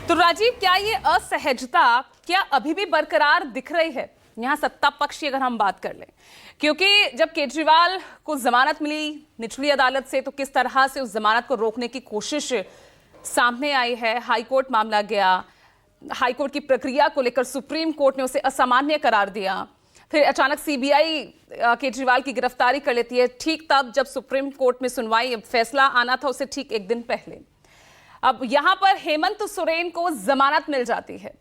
तो राजीव, क्या ये असहजता क्या अभी भी बरकरार दिख रही है यहाँ सत्ता पक्ष की, अगर हम बात कर लें? क्योंकि जब केजरीवाल को जमानत मिली निचली अदालत से, तो किस तरह से उस जमानत को रोकने की कोशिश सामने आई है। हाईकोर्ट मामला गया, हाईकोर्ट की प्रक्रिया को लेकर सुप्रीम कोर्ट ने उसे असामान्य करार दिया, फिर अचानक सीबीआई केजरीवाल की गिरफ्तारी कर लेती है, ठीक तब जब सुप्रीम कोर्ट में सुनवाई फैसला आना था उससे ठीक एक दिन पहले। अब यहां पर हेमंत सोरेन को जमानत मिल जाती है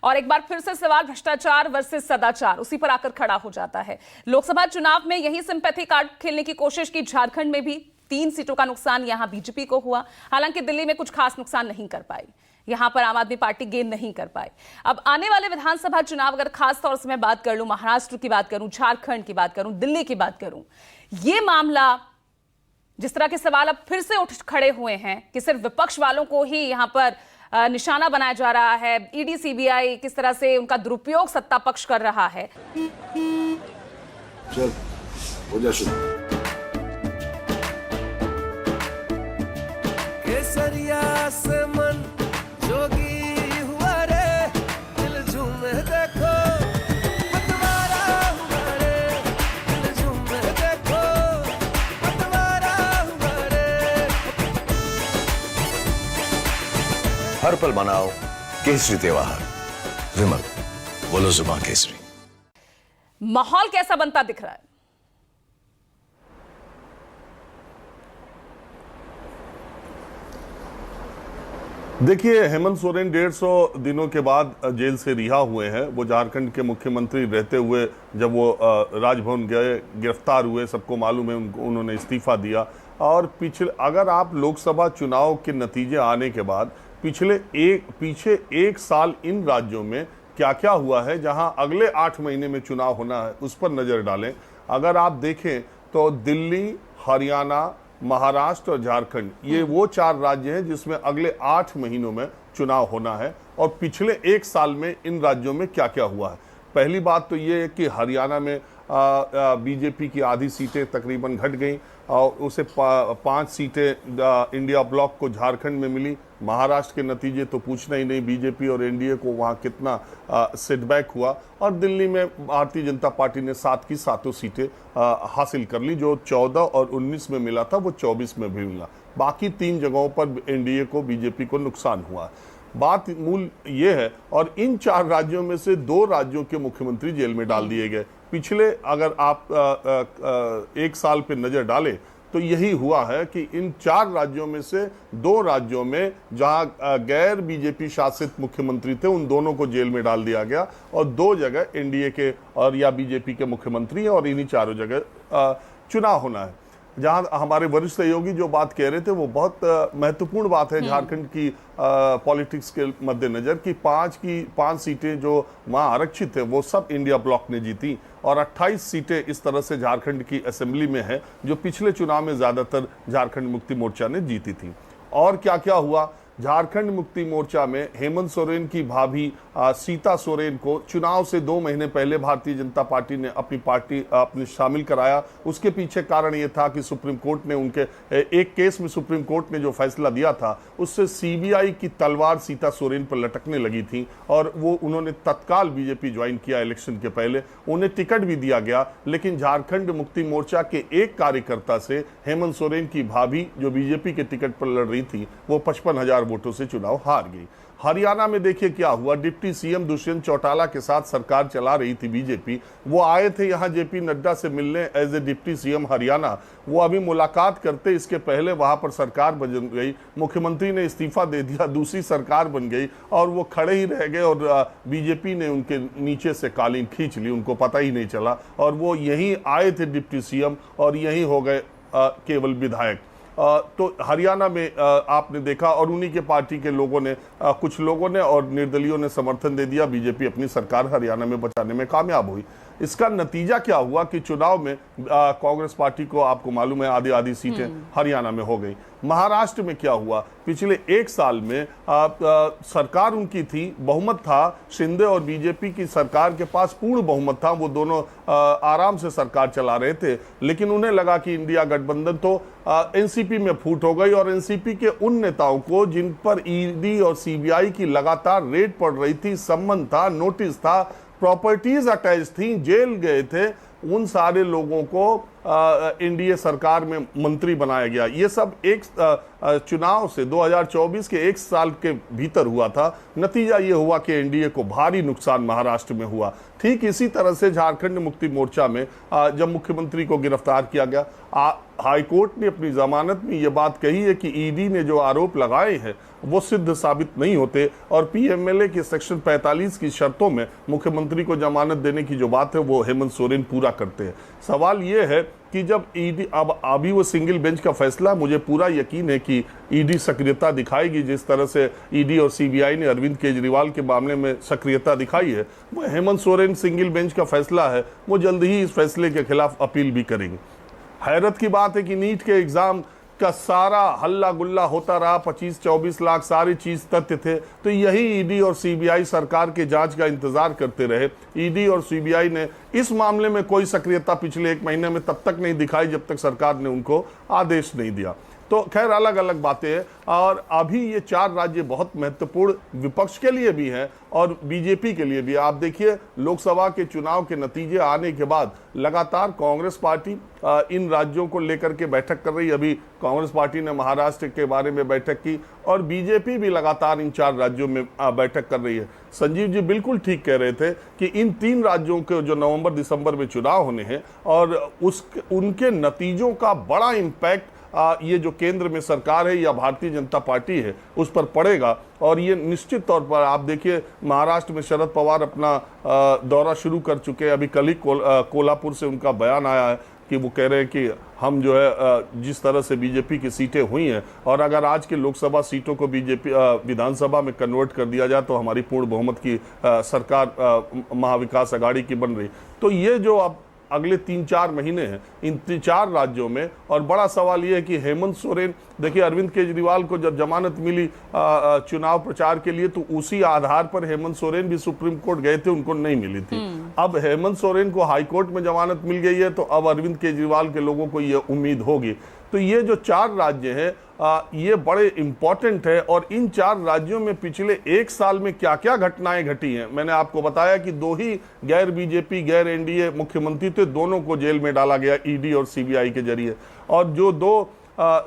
और एक बार फिर से सवाल भ्रष्टाचार वर्सेस सदाचार उसी पर आकर खड़ा हो जाता है। लोकसभा चुनाव में यही सिंपैथी कार्ड खेलने की कोशिश की, झारखंड में भी 3 सीटों का नुकसान यहां बीजेपी को हुआ। हालांकि दिल्ली में कुछ खास नुकसान नहीं कर पाई, यहां पर आम आदमी पार्टी गेन नहीं कर पाई। अब आने वाले विधानसभा चुनाव, अगर खास तौर से मैं बात कर लूं, महाराष्ट्र की बात करूं, झारखंड की बात करूं, दिल्ली की बात करूं, ये मामला जिस तरह के सवाल अब फिर से उठ खड़े हुए हैं कि सिर्फ विपक्ष वालों को ही यहां पर निशाना बनाया जा रहा है, ईडी सीबीआई किस तरह से उनका दुरुपयोग सत्ता पक्ष कर रहा है। चल हो जा शुरू। केसरिया से मन जोगी हुआ रे, दिल झूमे देखो पतवारा हुआ रे, दिल झूमे देखो पतवारा हुआ रे। हर पल मनाओ केसरी त्योहार। विमल, बोलो जुबां केसरी। माहौल कैसा बनता दिख रहा है? देखिए, हेमंत सोरेन 150 दिनों के बाद जेल से रिहा हुए हैं। वो झारखंड के मुख्यमंत्री रहते हुए जब वो राजभवन गए, गिरफ्तार हुए, सबको मालूम है, उन्होंने इस्तीफा दिया। और पिछले, अगर आप लोकसभा चुनाव के नतीजे आने के बाद पीछे एक साल इन राज्यों में क्या क्या हुआ है, जहां अगले 8 महीने में चुनाव होना है, उस पर नजर डालें। अगर आप देखें तो दिल्ली, हरियाणा, महाराष्ट्र और झारखंड, ये वो 4 राज्य हैं जिसमें अगले 8 महीनों में चुनाव होना है। और पिछले 1 साल में इन राज्यों में क्या क्या हुआ है। पहली बात तो ये है कि हरियाणा में बीजेपी की आधी सीटें तकरीबन घट गई और उसे 5 सीटें इंडिया ब्लॉक को झारखंड में मिली। महाराष्ट्र के नतीजे तो पूछना ही नहीं, बीजेपी और एनडीए को वहाँ कितना सेटबैक हुआ। और दिल्ली में भारतीय जनता पार्टी ने 7 की 7 सीटें हासिल कर ली, जो 14 और 19 में मिला था वो 24 में भी मिला। बाकी 3 जगहों पर एनडीए को, बीजेपी को नुकसान हुआ। बात मूल ये है, और इन 4 राज्यों में से 2 राज्यों के मुख्यमंत्री जेल में डाल दिए गए। पिछले अगर आप 1 साल पे नजर डालें तो यही हुआ है कि इन 4 राज्यों में से 2 राज्यों में जहां गैर बीजेपी शासित मुख्यमंत्री थे, उन दोनों को जेल में डाल दिया गया। और 2 जगह एनडीए के और या बीजेपी के मुख्यमंत्री हैं, और इन्हीं 4 जगह चुनाव होना है। जहां हमारे वरिष्ठ सहयोगी जो बात कह रहे थे, वो बहुत महत्वपूर्ण बात है झारखंड की पॉलिटिक्स के मद्देनजर, कि 5 सीटें जो वहां आरक्षित है वो सब इंडिया ब्लॉक ने जीती, और 28 सीटें इस तरह से झारखंड की असेंबली में है जो पिछले चुनाव में ज्यादातर झारखंड मुक्ति मोर्चा ने जीती थी। और क्या क्या हुआ, झारखंड मुक्ति मोर्चा में हेमंत सोरेन की भाभी सीता सोरेन को चुनाव से 2 महीने पहले भारतीय जनता पार्टी ने अपनी शामिल कराया। उसके पीछे कारण ये था कि सुप्रीम कोर्ट ने उनके एक केस में सुप्रीम कोर्ट ने जो फैसला दिया था, उससे सीबीआई की तलवार सीता सोरेन पर लटकने लगी थी, और वो उन्होंने तत्काल बीजेपी ज्वाइन किया इलेक्शन के पहले। उन्हें टिकट भी दिया गया, लेकिन झारखंड मुक्ति मोर्चा के एक कार्यकर्ता से हेमंत सोरेन की भाभी, जो बीजेपी के टिकट पर लड़ रही थी, वो 55,000 वोटों से चुनाव हार गई। हरियाणा में देखिए क्या हुआ, डिप्टी सीएम दुष्यंत चौटाला के साथ सरकार चला रही थी बीजेपी। वो आए थे यहाँ जेपी नड्डा से मिलने as a deputy CM Haryana. वो अभी मुलाकात करते इसके पहले वहां पर सरकार बन गई, मुख्यमंत्री ने इस्तीफा दे दिया, दूसरी सरकार बन गई, और वो खड़े ही रह गए, और बीजेपी ने उनके नीचे से कालीन खींच ली, उनको पता ही नहीं चला। और वो यहीं आए थे डिप्टी सीएम, और यहीं हो गए केवल विधायक। तो हरियाणा में आपने देखा, और उन्हीं के पार्टी के लोगों ने, कुछ लोगों ने और निर्दलीयों ने समर्थन दे दिया, बीजेपी अपनी सरकार हरियाणा में बचाने में कामयाब हुई। इसका नतीजा क्या हुआ कि चुनाव में कांग्रेस पार्टी को, आपको मालूम है, आधी आधी सीटें हरियाणा में हो गई। महाराष्ट्र में क्या हुआ, पिछले एक साल में सरकार उनकी थी, बहुमत था, शिंदे और बीजेपी की सरकार के पास पूर्ण बहुमत था, वो दोनों आराम से सरकार चला रहे थे। लेकिन उन्हें लगा कि इंडिया गठबंधन तो एनसीपी में फूट हो गई, और एनसीपी के उन नेताओं को जिन पर ईडी और सीबीआई की लगातार रेड पड़ रही थी, सम्मन था, नोटिस था, प्रॉपर्टीज अटैच थी, जेल गए थे, उन सारे लोगों को एनडीए सरकार में मंत्री बनाया गया। ये सब एक चुनाव से 2024 के एक साल के भीतर हुआ था। नतीजा ये हुआ कि एनडीए को भारी नुकसान महाराष्ट्र में हुआ। ठीक इसी तरह से झारखंड मुक्ति मोर्चा में जब मुख्यमंत्री को गिरफ्तार किया गया, हाईकोर्ट ने अपनी जमानत में ये बात कही है कि ईडी ने जो आरोप लगाए हैं वो सिद्ध साबित नहीं होते, और पीएमएलए के सेक्शन 45 की शर्तों में मुख्यमंत्री को जमानत देने की जो बात है वो हेमंत सोरेन पूरा करते हैं। सवाल ये है कि जब ईडी, अब अभी वो सिंगल बेंच का फैसला, मुझे पूरा यकीन है कि ईडी सक्रियता दिखाएगी, जिस तरह से ईडी और सीबीआई ने अरविंद केजरीवाल के मामले में सक्रियता दिखाई है। वो हेमंत सोरेन सिंगल बेंच का फैसला है, वो जल्द ही इस फैसले के खिलाफ अपील भी करेंगे। हैरत की बात है कि नीट के एग्जाम का सारा हल्ला गुल्ला होता रहा, 25-24 लाख सारी चीज तथ्य थे, तो यही ईडी और सीबीआई सरकार के जांच का इंतजार करते रहे। ईडी और सीबीआई ने इस मामले में कोई सक्रियता पिछले एक महीने में तब तक नहीं दिखाई जब तक सरकार ने उनको आदेश नहीं दिया। तो खैर अलग अलग बातें हैं, और अभी ये 4 राज्य बहुत महत्वपूर्ण विपक्ष के लिए भी हैं और बीजेपी के लिए भी। आप देखिए, लोकसभा के चुनाव के नतीजे आने के बाद लगातार कांग्रेस पार्टी इन राज्यों को लेकर के बैठक कर रही। अभी कांग्रेस पार्टी ने महाराष्ट्र के बारे में बैठक की, और बीजेपी भी लगातार इन 4 राज्यों में बैठक कर रही है। संजीव जी बिल्कुल ठीक कह रहे थे कि इन 3 राज्यों के जो नवंबर दिसंबर में चुनाव होने हैं, और उनके नतीजों का बड़ा इम्पैक्ट ये जो केंद्र में सरकार है या भारतीय जनता पार्टी है उस पर पड़ेगा। और ये निश्चित तौर पर आप देखिए, महाराष्ट्र में शरद पवार अपना दौरा शुरू कर चुके हैं। अभी कल ही कोल्हापुर से उनका बयान आया है कि वो कह रहे हैं कि हम जो है जिस तरह से बीजेपी की सीटें हुई हैं, और अगर आज के लोकसभा सीटों को बीजेपी विधानसभा में कन्वर्ट कर दिया जाए तो हमारी पूर्ण बहुमत की सरकार महाविकास अघाड़ी की बन रही। तो ये जो अब अगले 3-4 महीने हैं इन 4 राज्यों में, और बड़ा सवाल ये है कि हेमंत सोरेन, देखिए अरविंद केजरीवाल को जब जमानत मिली चुनाव प्रचार के लिए, तो उसी आधार पर हेमंत सोरेन भी सुप्रीम कोर्ट गए थे, उनको नहीं मिली थी। अब हेमंत सोरेन को हाईकोर्ट में जमानत मिल गई है, तो अब अरविंद केजरीवाल के लोगों को ये उम्मीद होगी। तो ये जो 4 राज्य हैं ये बड़े इंपॉर्टेंट है, और इन 4 राज्यों में पिछले एक साल में क्या क्या घटनाएं घटी हैं। मैंने आपको बताया कि 2 ही गैर बीजेपी गैर एनडीए मुख्यमंत्री थे, दोनों को जेल में डाला गया ईडी और सीबीआई के जरिए। और जो 2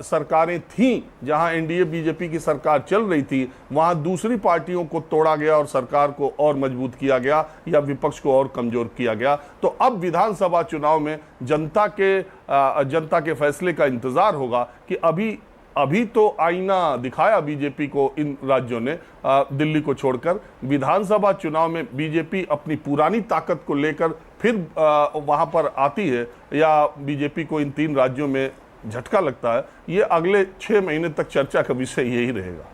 सरकारें थीं जहां एनडीए बीजेपी की सरकार चल रही थी, वहां दूसरी पार्टियों को तोड़ा गया और सरकार को और मजबूत किया गया या विपक्ष को और कमजोर किया गया। तो अब विधानसभा चुनाव में जनता के फैसले का इंतजार होगा कि अभी तो आईना दिखाया बीजेपी को इन राज्यों ने, दिल्ली को छोड़कर। विधानसभा चुनाव में बीजेपी अपनी पुरानी ताकत को लेकर फिर वहां पर आती है, या बीजेपी को इन 3 राज्यों में झटका लगता है, ये अगले 6 महीने तक चर्चा का विषय यही रहेगा।